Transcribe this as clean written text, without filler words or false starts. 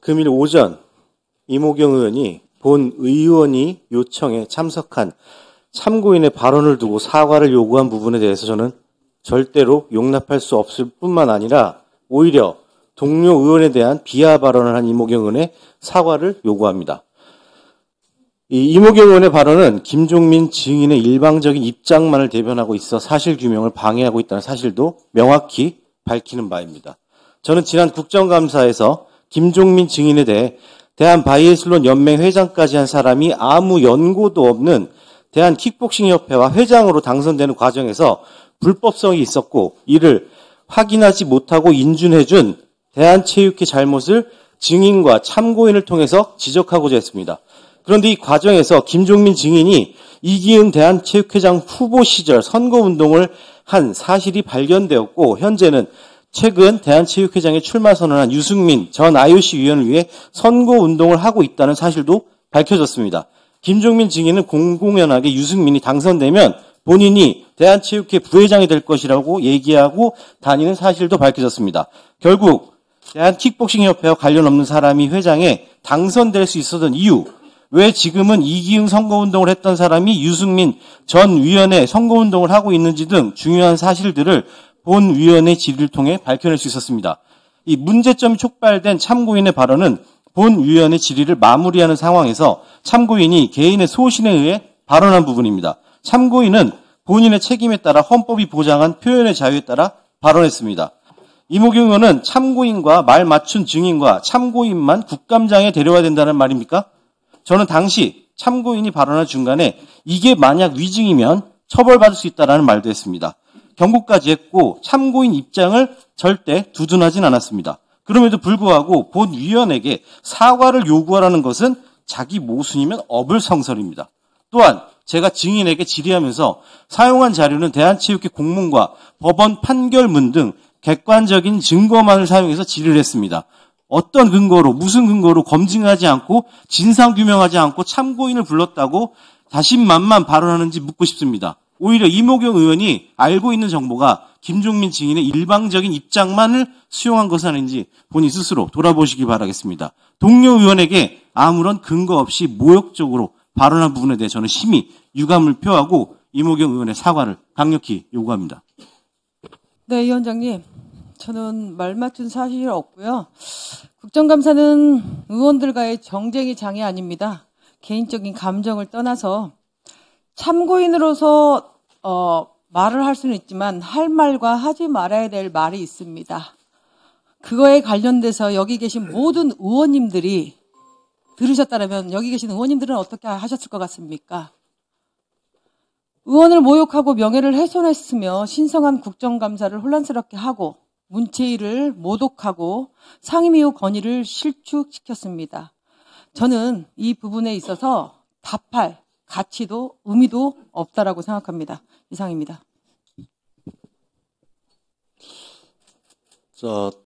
금일 오전 이모경 의원이 본 의원이 요청에 참석한 참고인의 발언을 두고 사과를 요구한 부분에 대해서 저는 절대로 용납할 수 없을 뿐만 아니라 오히려 동료 의원에 대한 비하 발언을 한 이모경 의원의 사과를 요구합니다. 이 이모경 의원의 발언은 김종민 증인의 일방적인 입장만을 대변하고 있어 사실규명을 방해하고 있다는 사실도 명확히 밝히는 바입니다. 저는 지난 국정감사에서 김종민 증인에 대해 대한바이애슬론 연맹 회장까지 한 사람이 아무 연고도 없는 대한킥복싱협회와 회장으로 당선되는 과정에서 불법성이 있었고 이를 확인하지 못하고 인준해준 대한체육회 잘못을 증인과 참고인을 통해서 지적하고자 했습니다. 그런데 이 과정에서 김종민 증인이 이기흥 대한체육회장 후보 시절 선거운동을 한 사실이 발견되었고 현재는 최근 대한체육회장에 출마 선언한 유승민 전 IOC 위원을 위해 선거운동을 하고 있다는 사실도 밝혀졌습니다. 김종민 증인은 공공연하게 유승민이 당선되면 본인이 대한체육회 부회장이 될 것이라고 얘기하고 다니는 사실도 밝혀졌습니다. 결국 대한킥복싱협회와 관련 없는 사람이 회장에 당선될 수 있었던 이유, 왜 지금은 이기흥 선거운동을 했던 사람이 유승민 전 위원의 선거운동을 하고 있는지 등 중요한 사실들을 본 위원의 질의를 통해 밝혀낼 수 있었습니다. 이 문제점이 촉발된 참고인의 발언은 본 위원의 질의를 마무리하는 상황에서 참고인이 개인의 소신에 의해 발언한 부분입니다. 참고인은 본인의 책임에 따라 헌법이 보장한 표현의 자유에 따라 발언했습니다. 이모경 의원은 참고인과 말 맞춘 증인과 참고인만 국감장에 데려와야 된다는 말입니까? 저는 당시 참고인이 발언한 중간에 이게 만약 위증이면 처벌받을 수 있다는 말도 했습니다. 경고까지 했고 참고인 입장을 절대 두둔하진 않았습니다. 그럼에도 불구하고 본 위원에게 사과를 요구하라는 것은 자기 모순이면 어불성설입니다. 또한 제가 증인에게 질의하면서 사용한 자료는 대한체육회 공문과 법원 판결문 등 객관적인 증거만을 사용해서 질의를 했습니다. 어떤 근거로 무슨 근거로 검증하지 않고 진상규명하지 않고 참고인을 불렀다고 자신만만 발언하는지 묻고 싶습니다. 오히려 이모경 의원이 알고 있는 정보가 김종민 증인의 일방적인 입장만을 수용한 것은 아닌지 본인 스스로 돌아보시기 바라겠습니다. 동료 의원에게 아무런 근거 없이 모욕적으로 발언한 부분에 대해 저는 심히 유감을 표하고 이모경 의원의 사과를 강력히 요구합니다. 네, 위원장님. 저는 말 맞춘 사실이 없고요. 국정감사는 의원들과의 정쟁의 장이 아닙니다. 개인적인 감정을 떠나서 참고인으로서 말을 할 수는 있지만 할 말과 하지 말아야 될 말이 있습니다. 그거에 관련돼서 여기 계신 모든 의원님들이 들으셨다면 여기 계신 의원님들은 어떻게 하셨을 것 같습니까? 의원을 모욕하고 명예를 훼손했으며 신성한 국정감사를 혼란스럽게 하고 문체위를 모독하고 상임위의 건의를 실축시켰습니다. 저는 이 부분에 있어서 답할 가치도 의미도 없다라고 생각합니다. 이상입니다.